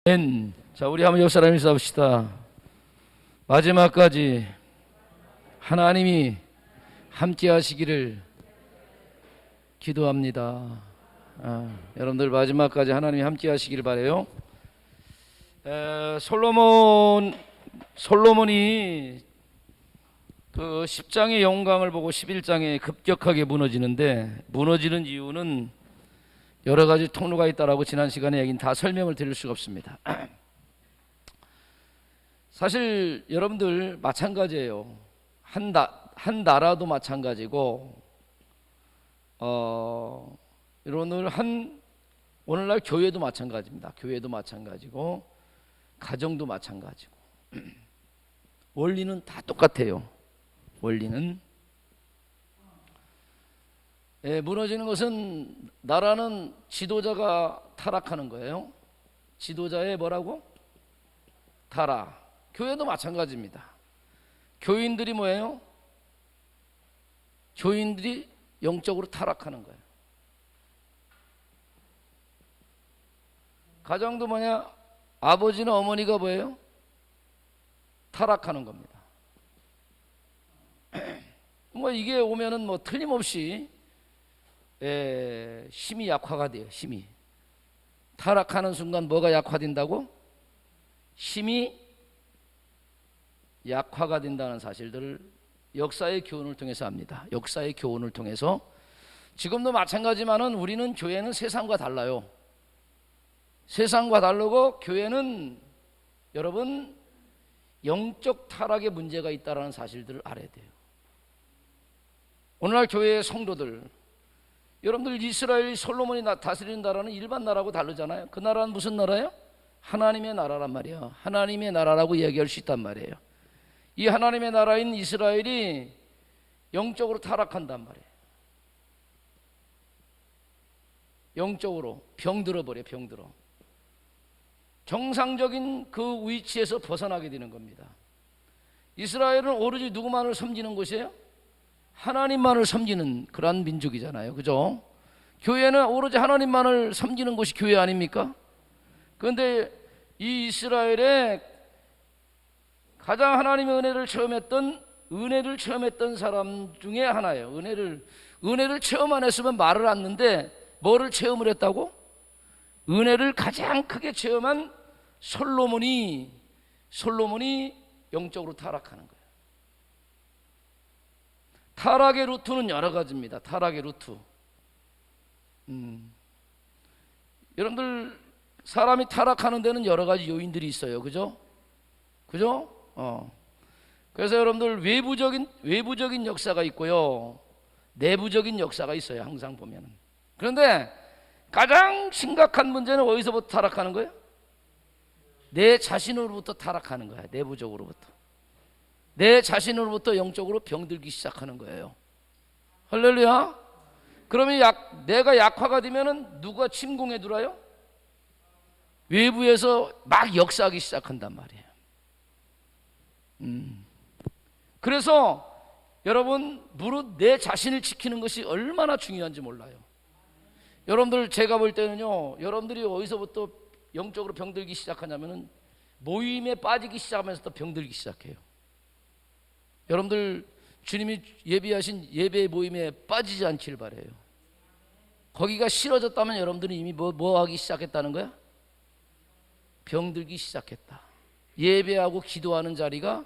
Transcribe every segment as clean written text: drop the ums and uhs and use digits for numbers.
자, 우리 한번 옆 사람 인사합시다. 마지막까지 하나님이 함께 하시기를 기도합니다. 여러분들 마지막까지 하나님이 함께 하시기를 바라요. 솔로몬이 그 10장의 영광을 보고 11장에 급격하게 무너지는데, 무너지는 이유는 여러 가지 통로가 있다라고 지난 시간에 얘기는 다 설명을 드릴 수가 없습니다. 사실 여러분들 마찬가지예요. 한 나라도 마찬가지고, 오늘날 교회도 마찬가지입니다. 교회도 마찬가지고, 가정도 마찬가지고, 원리는 다 똑같아요. 원리는 무너지는 것은, 나라는 지도자가 타락하는 거예요. 지도자의 뭐라고? 타락. 교회도 마찬가지입니다. 교인들이 뭐예요? 교인들이 영적으로 타락하는 거예요. 가정도 뭐냐? 아버지나 어머니가 뭐예요? 타락하는 겁니다. 뭐 이게 오면은 뭐 틀림없이 힘이 약화가 돼요. 힘이 타락하는 순간 뭐가 약화된다고? 힘이 약화가 된다는 사실들을 역사의 교훈을 통해서 압니다. 역사의 교훈을 통해서. 지금도 마찬가지지만은 우리는, 교회는 세상과 달라요. 세상과 다르고, 교회는 여러분 영적 타락의 문제가 있다는 사실들을 알아야 돼요. 오늘날 교회의 성도들, 여러분들 이스라엘 솔로몬이 다스리는 나라는 일반 나라하고 다르잖아요. 그 나라는 무슨 나라예요? 하나님의 나라란 말이에요. 하나님의 나라라고 이야기할 수 있단 말이에요. 이 하나님의 나라인 이스라엘이 영적으로 타락한단 말이에요. 영적으로 병들어 버려. 병들어. 정상적인 그 위치에서 벗어나게 되는 겁니다. 이스라엘은 오로지 누구만을 섬기는 곳이에요? 하나님만을 섬기는 그러한 민족이잖아요. 그죠? 교회는 오로지 하나님만을 섬기는 곳이 교회 아닙니까? 그런데 이 이스라엘의 가장 하나님의 은혜를 체험했던 사람 중에 하나예요. 은혜를 체험 안 했으면 말을 않는데, 뭐를 체험을 했다고? 은혜를 가장 크게 체험한 솔로몬이 영적으로 타락하는 거예요. 타락의 루트는 여러 가지입니다. 타락의 루트. 여러분들, 사람이 타락하는 데는 여러 가지 요인들이 있어요. 그죠? 그죠? 그래서 여러분들, 외부적인 역사가 있고요, 내부적인 역사가 있어요. 항상 보면은. 그런데 가장 심각한 문제는 어디서부터 타락하는 거예요? 내 자신으로부터 타락하는 거야. 내부적으로부터. 내 자신으로부터 영적으로 병들기 시작하는 거예요. 할렐루야. 그러면 내가 약화가 되면은 누가 침공해 들어요? 외부에서 막 역사하기 시작한단 말이에요. 그래서 여러분, 무릇 내 자신을 지키는 것이 얼마나 중요한지 몰라요. 여러분들, 제가 볼 때는요, 여러분들이 어디서부터 영적으로 병들기 시작하냐면은 모임에 빠지기 시작하면서 또 병들기 시작해요. 여러분들, 주님이 예비하신 예배 모임에 빠지지 않길 바라요. 거기가 싫어졌다면 여러분들은 이미 뭐 하기 시작했다는 거야? 병들기 시작했다. 예배하고 기도하는 자리가,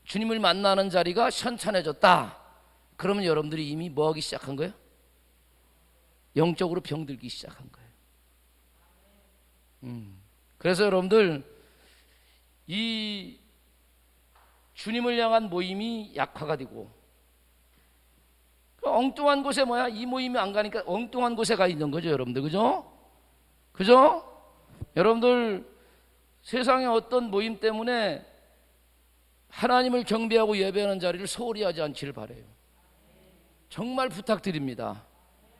주님을 만나는 자리가 현찬해졌다. 그러면 여러분들이 이미 뭐 하기 시작한 거예요? 영적으로 병들기 시작한 거예요. 그래서 여러분들, 이 주님을 향한 모임이 약화가 되고, 엉뚱한 곳에 이 모임이 안 가니까 엉뚱한 곳에 가 있는 거죠. 여러분들, 그죠? 그죠? 여러분들, 세상의 어떤 모임 때문에 하나님을 경배하고 예배하는 자리를 소홀히 하지 않기를 바라요. 정말 부탁드립니다.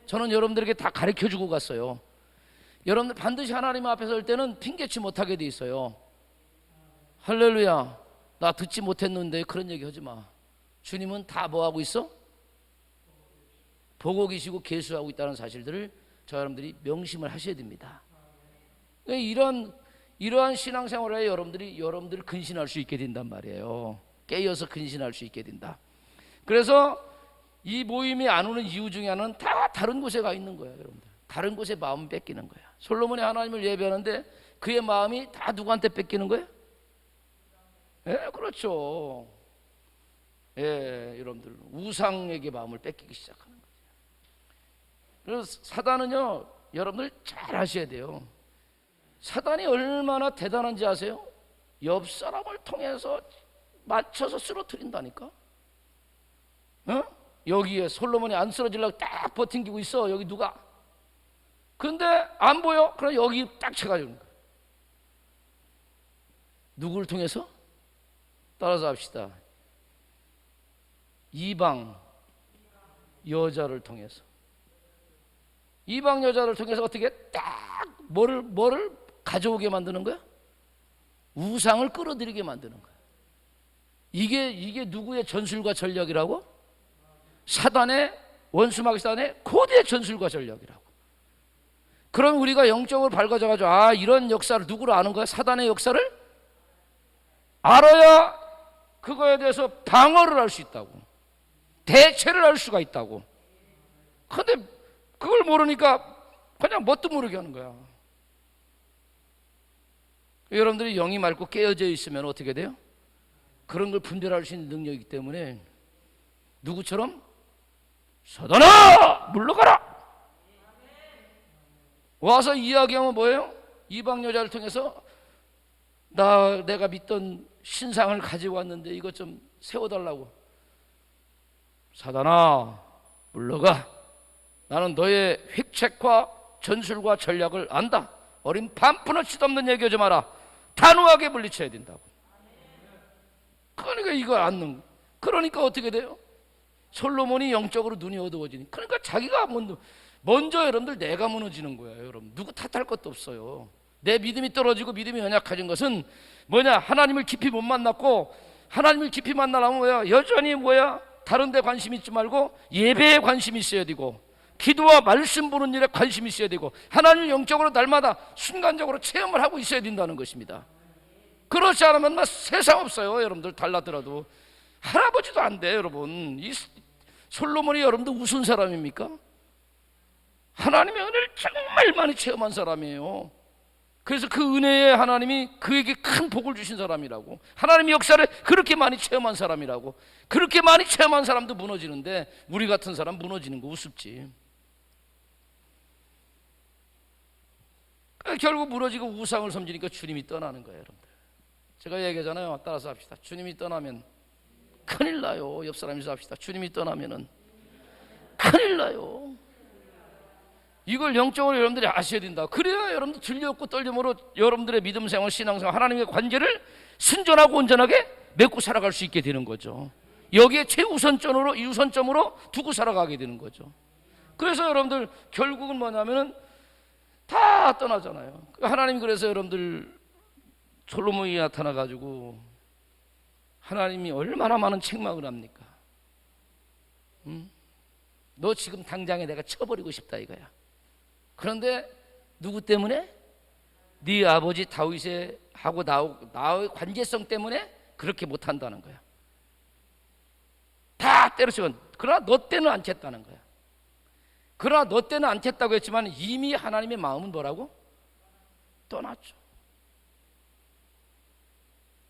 저는 여러분들에게 다 가르쳐주고 갔어요. 여러분들 반드시 하나님 앞에 설 때는 핑계치 못하게 돼 있어요. 할렐루야. 나 듣지 못했는데 그런 얘기 하지 마. 주님은 다 뭐 하고 있어? 보고 계시고 계수하고 있다는 사실들을 저 여러분들이 명심을 하셔야 됩니다. 이런 이러한 신앙생활에 여러분들이 근신할 수 있게 된단 말이에요. 깨어서 근신할 수 있게 된다. 그래서 이 모임이 안 오는 이유 중에 하나는 다 다른 곳에 가 있는 거예요, 여러분들. 다른 곳에 마음 뺏기는 거야. 솔로몬이 하나님을 예배하는데 그의 마음이 다 누구한테 뺏기는 거예요? 예, 그렇죠. 예, 여러분들 우상에게 마음을 뺏기기 시작하는 거죠. 그래서 사단은요, 여러분들 잘 아셔야 돼요. 사단이 얼마나 대단한지 아세요? 옆 사람을 통해서 맞춰서 쓰러뜨린다니까. 어? 여기에 솔로몬이 안 쓰러지려고 딱 버팅기고 있어. 여기 누가? 그런데 안 보여? 그럼 여기 딱 쳐가지고. 누구를 통해서? 따라서 합시다. 이방 여자를 통해서. 이방 여자를 통해서 어떻게 딱 뭐를 가져오게 만드는 거야? 우상을 끌어들이게 만드는 거야. 이게 누구의 전술과 전략이라고? 사단의, 원수마귀 사단의 고대 전술과 전략이라고. 그럼 우리가 영적으로 밝아져가지고 이런 역사를 누구로 아는 거야? 사단의 역사를 알아야 그거에 대해서 방어를 할 수 있다고, 대체를 할 수가 있다고. 근데 그걸 모르니까 그냥 뭣도 모르게 하는 거야. 여러분들이 영이 맑고 깨어져 있으면 어떻게 돼요? 그런 걸 분별할 수 있는 능력이기 때문에 누구처럼? 사단아 물러가라! 와서 이야기하면 뭐예요? 이방 여자를 통해서 내가 믿던 신상을 가지고 왔는데 이것 좀 세워달라고. 사단아 물러가. 나는 너의 획책과 전술과 전략을 안다. 어린 반푼어치도 없는 얘기하지 마라. 단호하게 물리쳐야 된다고. 그러니까 이걸 안는. 그러니까 어떻게 돼요? 솔로몬이 영적으로 눈이 어두워지니. 그러니까 자기가 먼저 여러분들 내가 무너지는 거예요. 여러분 누구 탓할 것도 없어요. 내 믿음이 떨어지고 믿음이 연약해진 것은 뭐냐? 하나님을 깊이 못 만났고, 하나님을 깊이 만나려면 뭐야? 여전히 다른 데 관심 있지 말고 예배에 관심이 있어야 되고, 기도와 말씀 보는 일에 관심이 있어야 되고, 하나님을 영적으로 날마다 순간적으로 체험을 하고 있어야 된다는 것입니다. 그렇지 않으면 세상 없어요. 여러분들 달라더라도 할아버지도 안 돼. 여러분 이 솔로몬이 여러분들 무슨 사람입니까? 하나님의 은혜를 정말 많이 체험한 사람이에요. 그래서 그 은혜에 하나님이 그에게 큰 복을 주신 사람이라고, 하나님의 역사를 그렇게 많이 체험한 사람이라고. 그렇게 많이 체험한 사람도 무너지는데 우리 같은 사람 무너지는 거 우습지. 결국 무너지고 우상을 섬기니까 주님이 떠나는 거예요. 여러분들 제가 얘기하잖아요. 따라서 합시다. 주님이 떠나면 큰일 나요. 옆 사람이서 합시다. 주님이 떠나면은 큰일 나요. 이걸 영적으로 여러분들이 아셔야 된다. 그래야 여러분들 들려없고 떨림으로 여러분들의 믿음 생활, 신앙생활, 하나님의 관계를 순전하고 온전하게 맺고 살아갈 수 있게 되는 거죠. 여기에 유선점으로 두고 살아가게 되는 거죠. 그래서 여러분들 결국은 뭐냐면은 다 떠나잖아요. 하나님이 그래서 여러분들 솔로몬이 나타나가지고 하나님이 얼마나 많은 책망을 합니까? 너 지금 당장에 내가 쳐버리고 싶다 이거야. 그런데 누구 때문에? 네 아버지 다윗의 하고 나의 관계성 때문에 그렇게 못한다는 거야. 다 때려치고. 그러나 너 때는 안 쳤다는 거야. 그러나 너 때는 안 쳤다고 했지만 이미 하나님의 마음은 뭐라고? 떠났죠.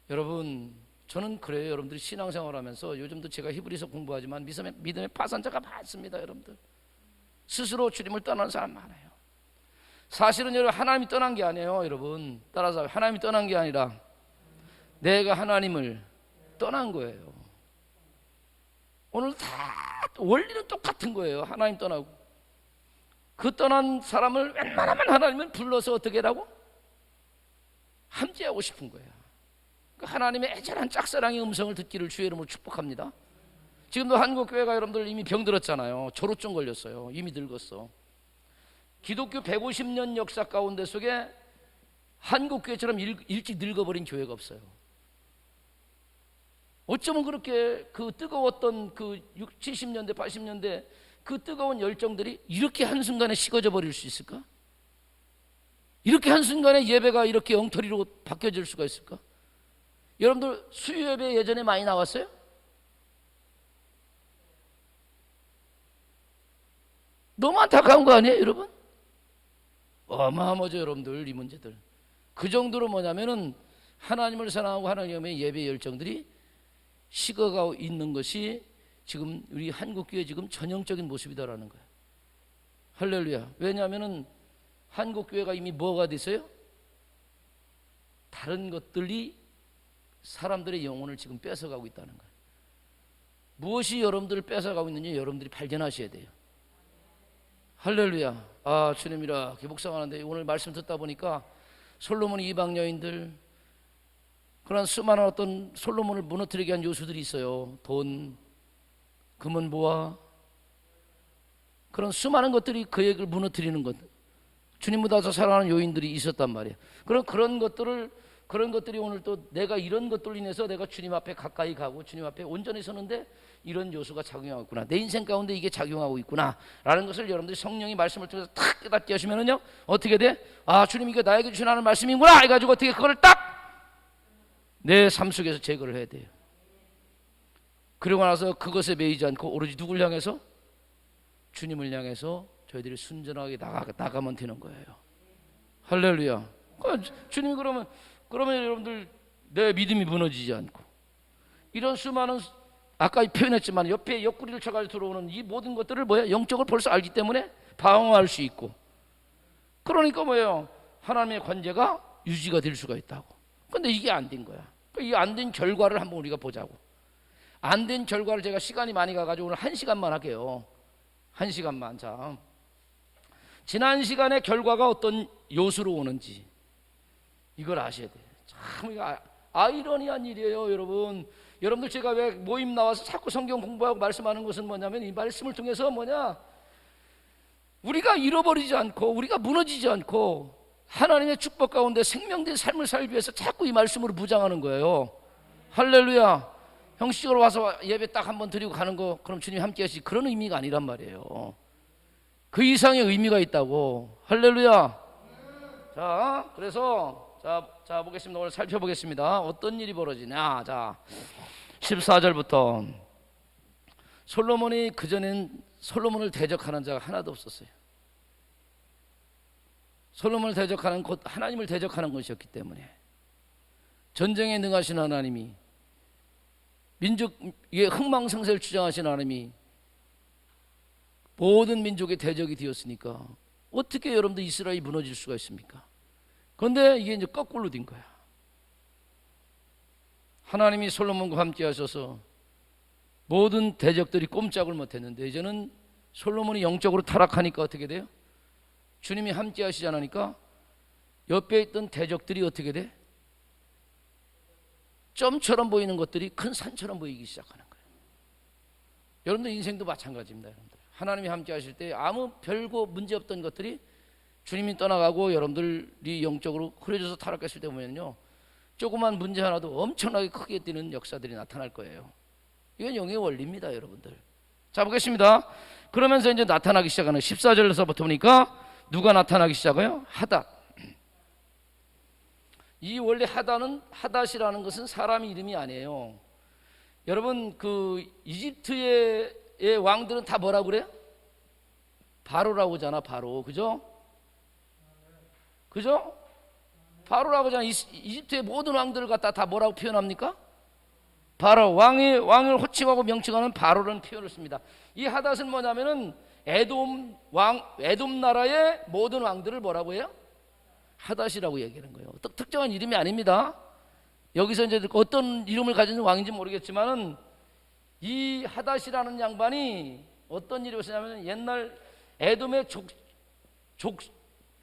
여러분 저는 그래요. 여러분들이 신앙생활하면서 요즘도 제가 히브리서 공부하지만 믿음의 파산자가 많습니다. 여러분들 스스로 주님을 떠나는 사람 많아요. 사실은 여러분 하나님이 떠난 게 아니에요. 여러분 따라서 하나님이 떠난 게 아니라 내가 하나님을 떠난 거예요. 오늘 다 원리는 똑같은 거예요. 하나님 떠나고 그 떠난 사람을 웬만하면 하나님은 불러서 어떻게 하라고? 함께하고 싶은 거예요. 하나님의 애절한 짝사랑의 음성을 듣기를 주의 이름으로 축복합니다. 지금도 한국교회가 여러분들 이미 병들었잖아요. 조루증 걸렸어요. 이미 늙었어. 기독교 150년 역사 가운데 속에 한국교회처럼 일찍 늙어버린 교회가 없어요. 어쩌면 그렇게 그 뜨거웠던 그 60, 70년대 80년대 그 뜨거운 열정들이 이렇게 한순간에 식어져 버릴 수 있을까? 이렇게 한순간에 예배가 이렇게 엉터리로 바뀌어질 수가 있을까? 여러분들 수요 예배 예전에 많이 나왔어요? 너무 안타까운 거 아니에요, 여러분? 어마어마하죠, 여러분들, 이 문제들. 그 정도로 뭐냐면은 하나님을 사랑하고 하나님의 예배 열정들이 식어가고 있는 것이 지금 우리 한국교회 지금 전형적인 모습이다라는 거예요. 할렐루야. 왜냐하면은 한국교회가 이미 뭐가 됐어요? 다른 것들이 사람들의 영혼을 지금 뺏어가고 있다는 거예요. 무엇이 여러분들을 뺏어가고 있는지 여러분들이 발견하셔야 돼요. 할렐루야. 아, 주님이라 묵상하는데 오늘 말씀 듣다 보니까 솔로몬 이방 여인들, 그런 수많은 어떤 솔로몬을 무너뜨리게 한 요소들이 있어요. 돈, 금은 보화, 그런 수많은 것들이 그의 을 무너뜨리는 것, 주님보다 더 사랑하는 요인들이 있었단 말이에요. 그런 것들이 오늘 또 내가 이런 것들로 인해서 내가 주님 앞에 가까이 가고 주님 앞에 온전히 서는데 이런 요소가 작용하고 있구나, 내 인생 가운데 이게 작용하고 있구나 라는 것을 여러분들이 성령이 말씀을 통해서 탁 깨닫게 하시면은요, 어떻게 돼? 아, 주님 이게 나에게 주시는 말씀이구나 해가지고 어떻게 그걸 딱 내 삶 속에서 제거를 해야 돼요. 그러고 나서 그것에 매이지 않고 오로지 누굴 향해서? 주님을 향해서 저희들이 순전하게 나가면 되는 거예요. 할렐루야. 주님이 그러면 여러분들 내 믿음이 무너지지 않고, 이런 수많은 아까 표현했지만 옆에 옆구리를 쳐가지고 들어오는 이 모든 것들을 영적으로 벌써 알기 때문에 방어할 수 있고, 그러니까 하나님의 관계가 유지가 될 수가 있다고. 근데 이게 안 된 거야. 이 안 된 결과를 한번 우리가 보자고. 안 된 결과를 제가 시간이 많이 가가지고 오늘 1시간만 할게요. 1시간만. 자, 지난 시간의 결과가 어떤 요소로 오는지 이걸 아셔야 돼요. 참 이거 아이러니한 일이에요, 여러분. 여러분들 제가 왜 모임 나와서 자꾸 성경 공부하고 말씀하는 것은 뭐냐면, 이 말씀을 통해서 우리가 잃어버리지 않고 우리가 무너지지 않고 하나님의 축복 가운데 생명된 삶을 살기 위해서 자꾸 이 말씀으로 무장하는 거예요. 할렐루야. 형식적으로 와서 예배 딱 한번 드리고 가는 거, 그럼 주님 함께 하시지, 그런 의미가 아니란 말이에요. 그 이상의 의미가 있다고. 할렐루야. 자, 그래서 자 보겠습니다. 오늘 살펴보겠습니다. 어떤 일이 벌어지냐. 자, 14절부터 솔로몬이 그전엔 솔로몬을 대적하는 자가 하나도 없었어요. 솔로몬을 대적하는 곧 하나님을 대적하는 것이었기 때문에, 전쟁에 능하신 하나님이, 민족의 흥망성쇠를 주장하신 하나님이 모든 민족의 대적이 되었으니까 어떻게 여러분들 이스라엘이 무너질 수가 있습니까? 그런데 이게 이제 거꾸로 된 거야. 하나님이 솔로몬과 함께 하셔서 모든 대적들이 꼼짝을 못했는데, 이제는 솔로몬이 영적으로 타락하니까 어떻게 돼요? 주님이 함께 하시지 않으니까 옆에 있던 대적들이 어떻게 돼? 점처럼 보이는 것들이 큰 산처럼 보이기 시작하는 거예요. 여러분들 인생도 마찬가지입니다. 여러분들 하나님이 함께 하실 때 아무 별거 문제 없던 것들이 주님이 떠나가고 여러분들이 영적으로 흐려져서 타락했을 때 보면요, 조그만 문제 하나도 엄청나게 크게 뛰는 역사들이 나타날 거예요. 이건 영의 원리입니다, 여러분들. 자, 보겠습니다. 그러면서 이제 나타나기 시작하는 14절에서부터 보니까 누가 나타나기 시작해요? 하닷. 이 원래 하닷이라는 것은 사람 이름이 아니에요. 여러분, 그 이집트의 왕들은 다 뭐라고 그래요? 바로라고 하잖아, 바로. 그죠? 바로라고 하잖아. 이집트의 모든 왕들을 갖다 다 뭐라고 표현합니까? 바로. 왕을 호칭하고 명칭하는 바로라는 표현을 씁니다. 이 하닷은 뭐냐면은 에돔 나라의 모든 왕들을 뭐라고 해요? 하닷이라고 얘기하는 거예요. 특정한 이름이 아닙니다. 여기서 이제 어떤 이름을 가진 왕인지 모르겠지만은, 이 하닷이라는 양반이 어떤 일을 했냐면, 옛날 에돔의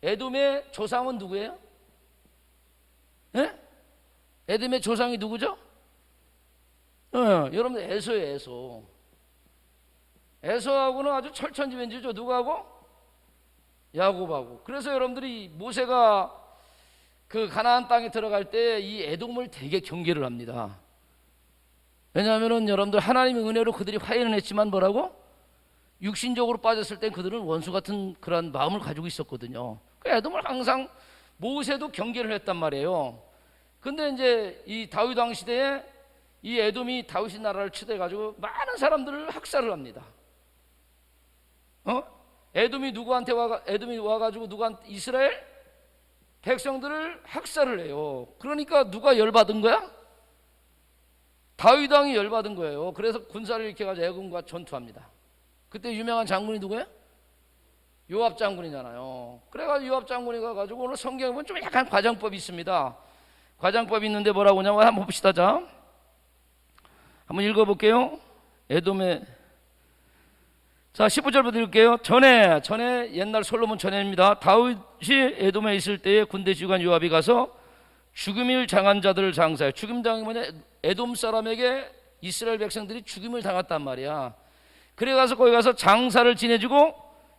에돔의 조상은 누구예요? 예? 에돔의 조상이 누구죠? 여러분들 에서예요, 에서. 에서하고는 아주 철천지vend이죠. 누구하고? 야곱하고. 그래서 여러분들이 모세가 그 가나안 땅에 들어갈 때 이 에돔을 되게 경계를 합니다. 왜냐하면 여러분들 하나님의 은혜로 그들이 화해는 했지만 뭐라고? 육신적으로 빠졌을 때 그들은 원수 같은 그런 마음을 가지고 있었거든요. 그 에돔을 항상 모세도 경계를 했단 말이에요. 근데 이제 이 다윗 왕 시대에 이 에돔이 다윗의 나라를 치대해 가지고 많은 사람들을 학살을 합니다. 에돔이 와가지고 누구한테 이스라엘 백성들을 학살을 해요. 그러니까 누가 열받은 거야? 다윗 왕이 열받은 거예요. 그래서 군사를 일으켜가지고 애굽과 전투합니다. 그때 유명한 장군이 누구예요? 요압 장군이잖아요. 그래가지고 요압 장군이 가가지고 오늘 성경에 보면 좀 약간 과장법이 있습니다. 과장법이 있는데 뭐라고 하냐면 한번 봅시다. 자, 한번 읽어볼게요. 에돔의 자 15절부터 읽을게요. 전에 옛날 솔로몬 전에입니다. 다윗이 에돔에 있을 때에 군대 지휘관 요압이 가서 죽음을 당한 자들을 장사해. 죽임 당이 뭐냐? 에돔 사람에게 이스라엘 백성들이 죽임을 당했단 말이야. 그래 가서 거기 가서 장사를 지내주고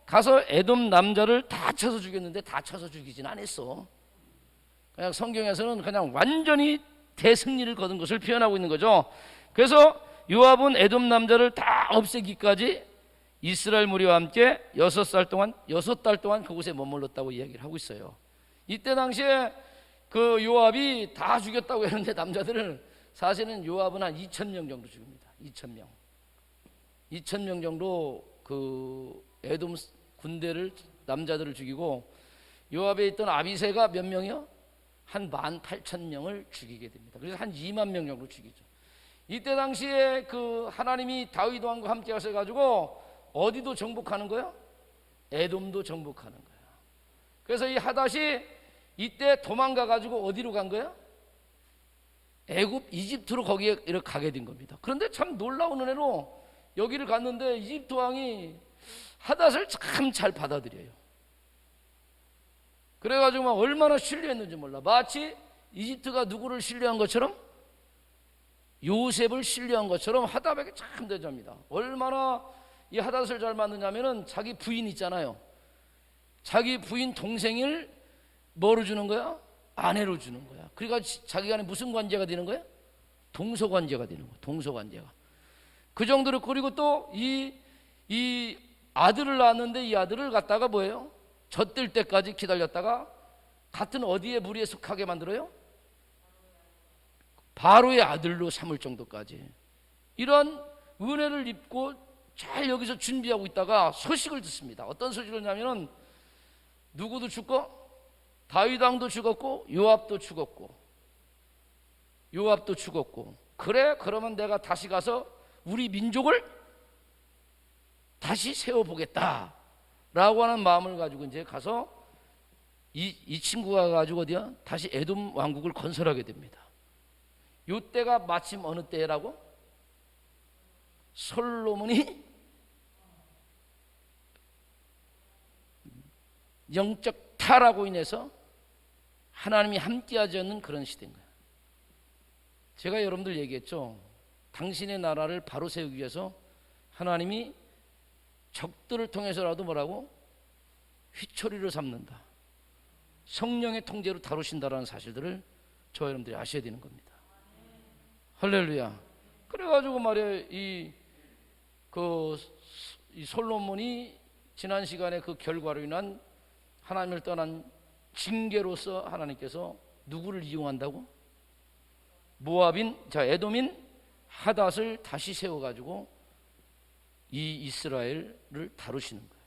가서 에돔 남자를 다 쳐서 죽였는데 다 쳐서 죽이진 않았어. 그냥 성경에서는 그냥 완전히 대승리를 거둔 것을 표현하고 있는 거죠. 그래서 요압은 에돔 남자를 다 없애기까지 이스라엘 무리와 함께 6달 동안 그곳에 머물렀다고 이야기를 하고 있어요. 이때 당시에 그 요압이 다 죽였다고 했는데 남자들을 사실은 요압은 한 2,000명 정도 죽입니다. 2,000명 정도 그 에돔 군대를 남자들을 죽이고 요압에 있던 아비새가 몇 명이요? 한 18,000명을 죽이게 됩니다. 그래서 한 2만 명 정도 죽이죠. 이때 당시에 그 하나님이 다윗 왕과 함께 하셔 가지고 어디도 정복하는 거예요? 에돔도 정복하는 거예요. 그래서 이 하닷이 이때 도망가 가지고 어디로 간 거예요? 애굽 이집트로 거기에 이렇게 가게 된 겁니다. 그런데 참 놀라운 은혜로 여기를 갔는데 이집트 왕이 하닷을 참 잘 받아들여요. 그래가지고 막 얼마나 신뢰했는지 몰라. 마치 이집트가 누구를 신뢰한 것처럼 요셉을 신뢰한 것처럼 하닷에게 참 대접합니다. 얼마나 이 하닷을 잘 만드냐면은 자기 부인 있잖아요. 자기 부인 동생을 뭐로 주는 거야? 아내로 주는 거야. 그러니까 자기 간에 무슨 관계가 되는 거야? 동서 관계가 되는 거야. 동서 관계가. 그 정도로. 그리고 또 이 아들을 낳았는데 이 아들을 갖다가 뭐예요? 젖될 때까지 기다렸다가 같은 어디에 무리에 속하게 만들어요? 바로의 아들로 삼을 정도까지. 이런 은혜를 입고 잘 여기서 준비하고 있다가 소식을 듣습니다. 어떤 소식을 하냐면은 누구도 죽고 다윗 왕도 죽었고 요압도 죽었고 그래 그러면 내가 다시 가서 우리 민족을 다시 세워보겠다 라고 하는 마음을 가지고 이제 가서 이 친구가 가지고 어디야? 다시 에돔 왕국을 건설하게 됩니다. 이때가 마침 어느 때라고? 솔로몬이 영적 타락으로 인해서 하나님이 함께하지 않는 그런 시대인 거예요. 제가 여러분들 얘기했죠. 당신의 나라를 바로 세우기 위해서 하나님이 적들을 통해서라도 뭐라고? 휘초리를 삼는다. 성령의 통제로 다루신다라는 사실들을 저 여러분들이 아셔야 되는 겁니다. 할렐루야. 그래가지고 말이에요. 이 솔로몬이 지난 시간에 그 결과로 인한 하나님을 떠난 징계로서 하나님께서 누구를 이용한다고? 에돔인 하닷을 다시 세워가지고 이 이스라엘을 다루시는 거예요.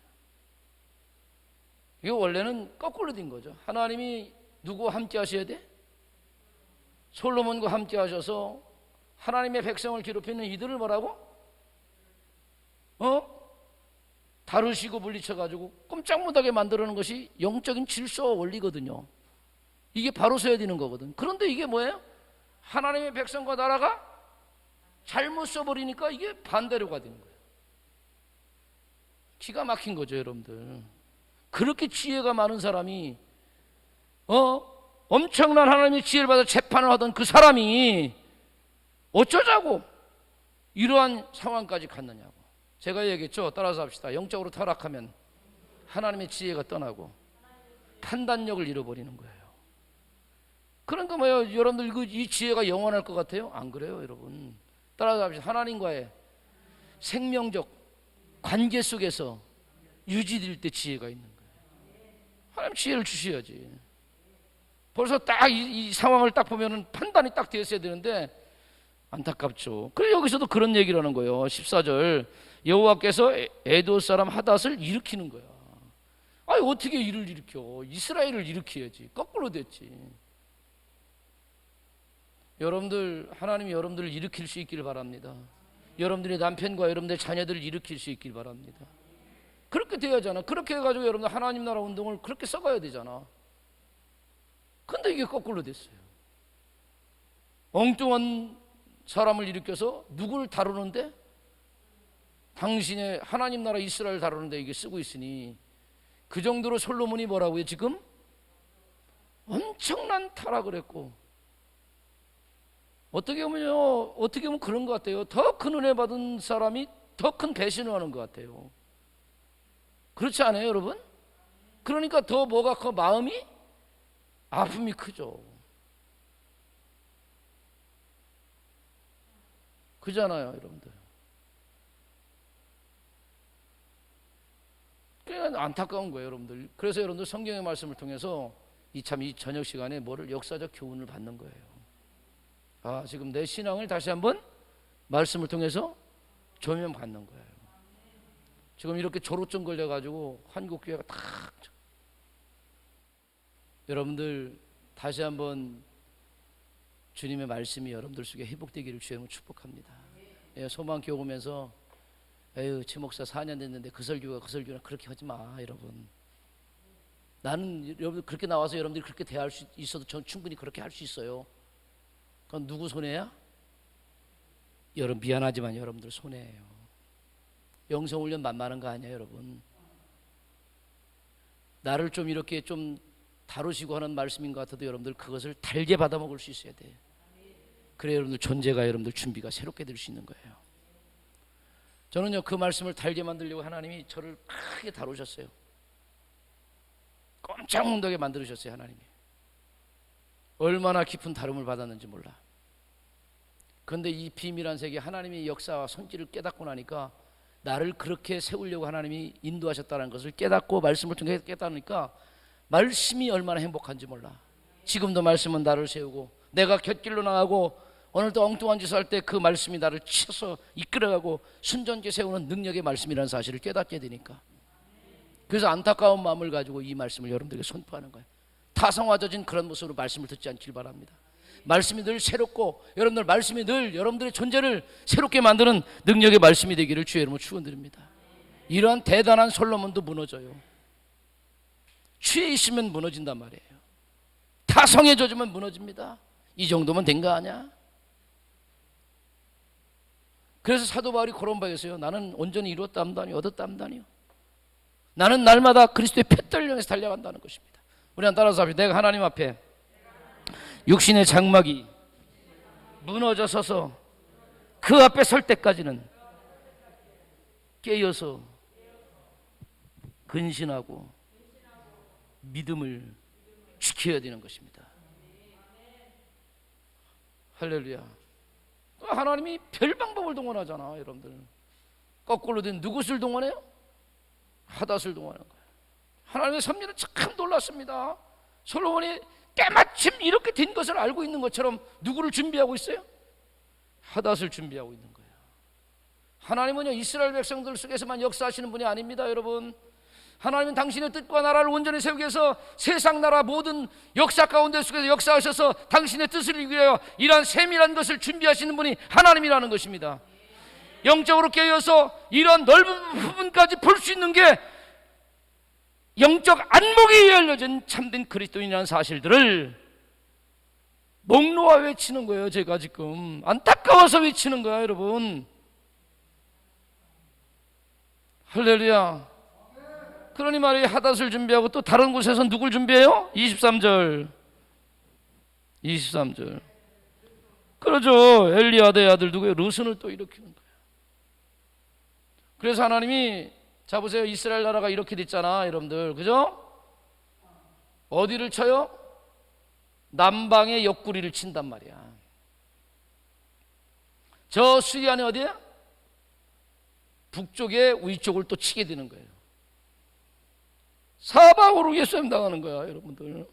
이게 원래는 거꾸로 된 거죠. 하나님이 누구와 함께 하셔야 돼? 솔로몬과 함께 하셔서 하나님의 백성을 괴롭히는 이들을 뭐라고? 다루시고 물리쳐가지고 꼼짝 못하게 만들어놓은 것이 영적인 질서와 원리거든요. 이게 바로 서야 되는 거거든. 그런데 이게 뭐예요? 하나님의 백성과 나라가 잘못 써버리니까 이게 반대로 가 되는 거예요. 기가 막힌 거죠, 여러분들. 그렇게 지혜가 많은 사람이 엄청난 하나님의 지혜를 받아 재판을 하던 그 사람이 어쩌자고 이러한 상황까지 갔느냐고. 제가 얘기했죠. 따라서 합시다. 영적으로 타락하면 하나님의 지혜가 떠나고 판단력을 잃어버리는 거예요. 그러니까 뭐예요? 여러분들 이 지혜가 영원할 것 같아요? 안 그래요, 여러분. 따라서 합시다. 하나님과의 생명적 관계 속에서 유지될 때 지혜가 있는 거예요. 하나님 지혜를 주셔야지. 벌써 딱 이 상황을 딱 보면은 판단이 딱 되었어야 되는데 안타깝죠. 그래 여기서도 그런 얘기를 하는 거예요. 14절 여호와께서 에돔 사람 하닷을 일으키는 거야. 아니 어떻게 이를 일으켜? 이스라엘을 일으켜야지. 거꾸로 됐지. 여러분들 하나님이 여러분들을 일으킬 수 있기를 바랍니다. 여러분들의 남편과 여러분들의 자녀들을 일으킬 수 있기를 바랍니다. 그렇게 돼야잖아. 그렇게 해가지고 여러분들 하나님 나라 운동을 그렇게 써가야 되잖아. 근데 이게 거꾸로 됐어요. 엉뚱한 사람을 일으켜서 누구를 다루는데 당신의 하나님 나라 이스라엘 다루는데 이게 쓰고 있으니 그 정도로 솔로몬이 뭐라고요? 지금 엄청난 타락을 했고 어떻게 보면 그런 것 같아요. 더 큰 은혜 받은 사람이 더 큰 배신을 하는 것 같아요. 그렇지 않아요, 여러분? 그러니까 더 뭐가 커? 마음이 아픔이 크죠. 그잖아요, 여러분들. 그러니까 안타까운 거예요, 여러분들. 그래서 여러분들 성경의 말씀을 통해서 이 저녁 시간에 뭐를 역사적 교훈을 받는 거예요. 아, 지금 내 신앙을 다시 한번 말씀을 통해서 조명받는 거예요. 지금 이렇게 조로증 걸려가지고 한국교회가 탁 여러분들 다시 한번 주님의 말씀이 여러분들 속에 회복되기를 주님을 축복합니다. 예, 소망교회 오면서 에휴 최 목사 4년 됐는데 그 설교나 그렇게 하지 마 여러분. 나는 여러분들 그렇게 나와서 여러분들이 그렇게 대할 수 있어도 전 충분히 그렇게 할 수 있어요. 그건 누구 손해야? 여러분 미안하지만 여러분들 손해예요. 영성훈련 만만한 거 아니에요, 여러분. 나를 좀 이렇게 좀 다루시고 하는 말씀인 것 같아도 여러분들 그것을 달게 받아먹을 수 있어야 돼. 그래야 여러분들 존재가 여러분들 준비가 새롭게 될 수 있는 거예요. 저는요 그 말씀을 달게 만들려고 하나님이 저를 크게 다루셨어요. 꼼짝 못하게 만들으셨어요. 하나님이 얼마나 깊은 다름을 받았는지 몰라. 그런데 이 비밀한 세계 하나님의 역사와 손길을 깨닫고 나니까 나를 그렇게 세우려고 하나님이 인도하셨다는 것을 깨닫고 말씀을 통해 깨닫으니까 말씀이 얼마나 행복한지 몰라. 지금도 말씀은 나를 세우고 내가 곁길로 나가고 오늘도 엉뚱한 짓을 할 때 그 말씀이 나를 치서 이끌어가고 순전케 세우는 능력의 말씀이라는 사실을 깨닫게 되니까 그래서 안타까운 마음을 가지고 이 말씀을 여러분들에게 선포하는 거예요. 타성화져진 그런 모습으로 말씀을 듣지 않길 바랍니다. 말씀이 늘 새롭고 여러분들 말씀이 늘 여러분들의 존재를 새롭게 만드는 능력의 말씀이 되기를 주의 이름으로 축원드립니다. 이러한 대단한 솔로몬도 무너져요. 취해 있으면 무너진단 말이에요. 타성해져주면 무너집니다. 이 정도면 된 거 아니야? 그래서 사도 바울이 그런 바였어요. 나는 온전히 이루었다 함다니요 얻었다 함다니요. 나는 날마다 그리스도의 핏대를 향해서 달려간다는 것입니다. 우리 한 따라서 합시다. 내가 하나님 앞에 육신의 장막이 무너져 서서 그 앞에 설 때까지는 깨어서 근신하고 믿음을 지켜야 되는 것입니다. 할렐루야. 하나님이 별 방법을 동원하잖아. 여러분들 거꾸로 된 누구를 동원해요? 하닷을 동원하는 거예요. 하나님의 섭리는 참 놀랐습니다. 솔로몬이 때마침 이렇게 된 것을 알고 있는 것처럼 누구를 준비하고 있어요? 하닷을 준비하고 있는 거예요. 하나님은요 이스라엘 백성들 속에서만 역사하시는 분이 아닙니다. 여러분 하나님은 당신의 뜻과 나라를 온전히 세우기 위해서 세상 나라 모든 역사 가운데 속에서 역사하셔서 당신의 뜻을 이루기 위하여 이러한 세밀한 것을 준비하시는 분이 하나님이라는 것입니다. 영적으로 깨어서 이런 넓은 부분까지 볼 수 있는 게 영적 안목이 열려진 참된 그리스도인이라는 사실들을 목 놓아 외치는 거예요. 제가 지금 안타까워서 외치는 거야 여러분. 할렐루야. 그러니 말이에요. 하닷을 준비하고 또 다른 곳에서 누굴 준비해요? 23절 그러죠. 엘리야다의 아들 누구예요? 르슨을 또 일으키는 거예요. 그래서 하나님이 자 보세요. 이스라엘 나라가 이렇게 됐잖아 여러분들. 그죠? 어디를 쳐요? 남방의 옆구리를 친단 말이야. 저 수리안이 어디야? 북쪽의 위쪽을 또 치게 되는 거예요. 사방으로 예수님 당하는 거야 여러분들.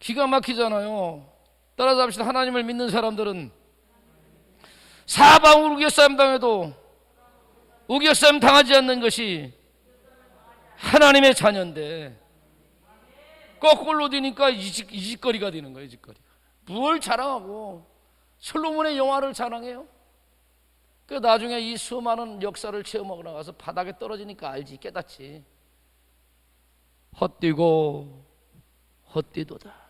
기가 막히잖아요. 따라서 합시다. 하나님을 믿는 사람들은 사방으로 우겨싸임 당해도 우겨싸임 당하지 않는 것이 하나님의 자녀인데, 거꾸로 되니까 이짓거리가 되는 거예요. 이짓거리가. 뭘 자랑하고 솔로몬의 영화를 자랑해요? 그 나중에 이 수많은 역사를 체험하고 나가서 바닥에 떨어지니까 알지, 깨닫지. 헛되고 헛되도다.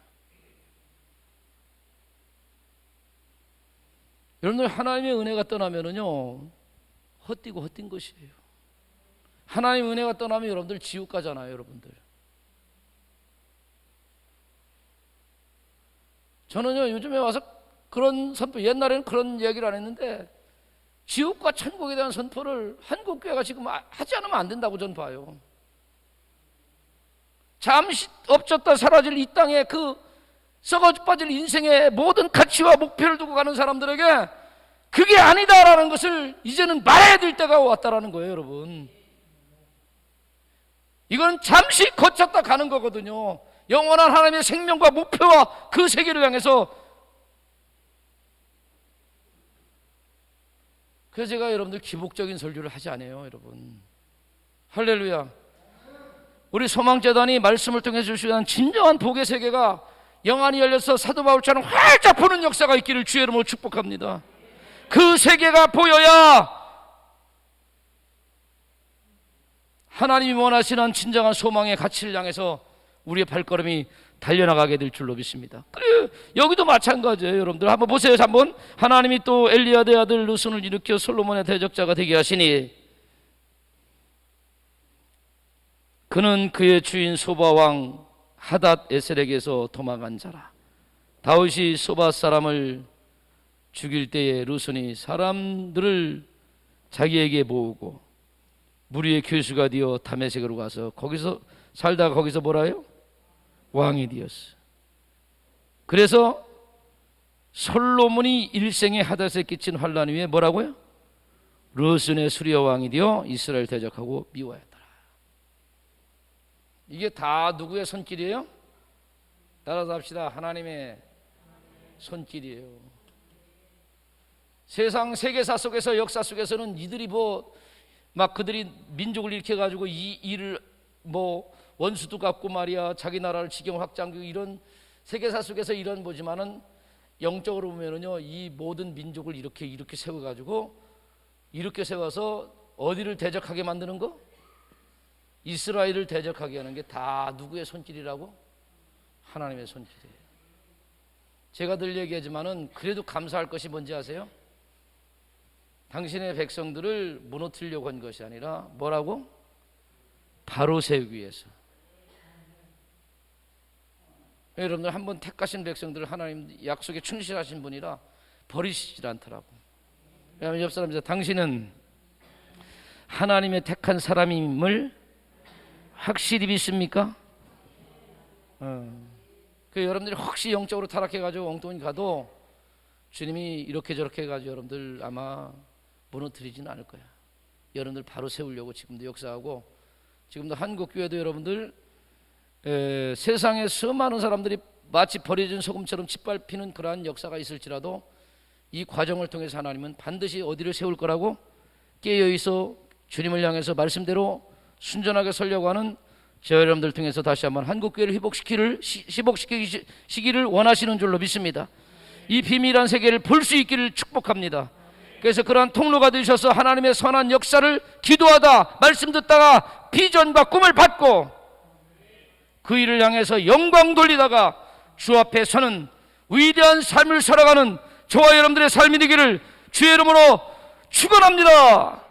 여러분들, 하나님의 은혜가 떠나면은요 헛되고 헛된 것이에요. 하나님의 은혜가 떠나면 여러분들 지옥 가잖아요. 여러분들, 저는요 요즘에 와서 그런 선포, 옛날에는 그런 얘기를 안 했는데 지옥과 천국에 대한 선포를 한국교회가 지금 하지 않으면 안 된다고 저는 봐요. 잠시 엎쳤다 사라질 이 땅에 그 썩어 빠질 인생의 모든 가치와 목표를 두고 가는 사람들에게 그게 아니다라는 것을 이제는 말해야 될 때가 왔다라는 거예요. 여러분, 이건 잠시 거쳤다 가는 거거든요. 영원한 하나님의 생명과 목표와 그 세계를 향해서. 그래서 제가 여러분들 기복적인 설교를 하지 않아요. 여러분, 할렐루야. 우리 소망재단이 말씀을 통해 주시는 진정한 복의 세계가 영안이 열려서 사도 바울처럼 활짝 보는 역사가 있기를 주의 이름으로 축복합니다. 그 세계가 보여야 하나님이 원하시는 진정한 소망의 가치를 향해서 우리의 발걸음이 달려나가게 될 줄로 믿습니다. 그래, 여기도 마찬가지예요. 여러분들 한번 보세요. 한번. 하나님이 또 엘리야드의 아들 르손을 일으켜 솔로몬의 대적자가 되게 하시니 그는 그의 주인 소바 왕 하닷 에셀에게서 도망간 자라. 다윗이 소바 사람을 죽일 때에 르손이 사람들을 자기에게 모으고 무리의 교수가 되어 다메섹으로 가서 거기서 살다가 거기서 뭐라요? 왕이 되었어. 그래서 솔로몬이 일생에 하닷에 끼친 환난 위에 뭐라고요? 르손의 수리아 왕이 되어 이스라엘 대적하고 미워했더라. 이게 다 누구의 손길이에요? 따라서 합시다. 하나님의 손길이에요. 세상 세계사 속에서, 역사 속에서는 이들이 막 그들이 민족을 일으켜가지고 이 일을 원수도 갚고 말이야, 자기 나라를 지경 확장하고 이런 세계사 속에서 이런 보지만은 영적으로 보면은요 이 모든 민족을 이렇게 세워가지고 이렇게 세워서 어디를 대적하게 만드는 거? 이스라엘을 대적하게 하는 게 다 누구의 손길이라고? 하나님의 손길이에요. 제가 늘 얘기하지만은 그래도 감사할 것이 뭔지 아세요? 당신의 백성들을 무너뜨리려고 한 것이 아니라 뭐라고? 바로 세우기 위해서. 여러분들 한번 택하신 백성들을 하나님 약속에 충실하신 분이라 버리시질 않더라고. 그러면 옆 사람이 당신은 하나님의 택한 사람임을 확실히 믿습니까? 그 여러분들이 혹시 영적으로 타락해가지고 엉뚱히 가도 주님이 이렇게 저렇게 해가지고 여러분들 아마 무너뜨리지는 않을 거야. 여러분들 바로 세우려고 지금도 역사하고, 지금도 한국교회도 여러분들 세상에 수많은 사람들이 마치 버려진 소금처럼 짓밟히는 그러한 역사가 있을지라도 이 과정을 통해서 하나님은 반드시 어디를 세울 거라고? 깨어있어 주님을 향해서 말씀대로 순전하게 서려고 하는 저 여러분들 통해서 다시 한번 한국교회를 회복시키기를 원하시는 줄로 믿습니다. 이 비밀한 세계를 볼 수 있기를 축복합니다. 그래서 그러한 통로가 되셔서 하나님의 선한 역사를 기도하다, 말씀 듣다가 비전과 꿈을 받고 그 일을 향해서 영광 돌리다가 주 앞에 서는 위대한 삶을 살아가는 저와 여러분들의 삶이 되기를 주의 이름으로 축원합니다.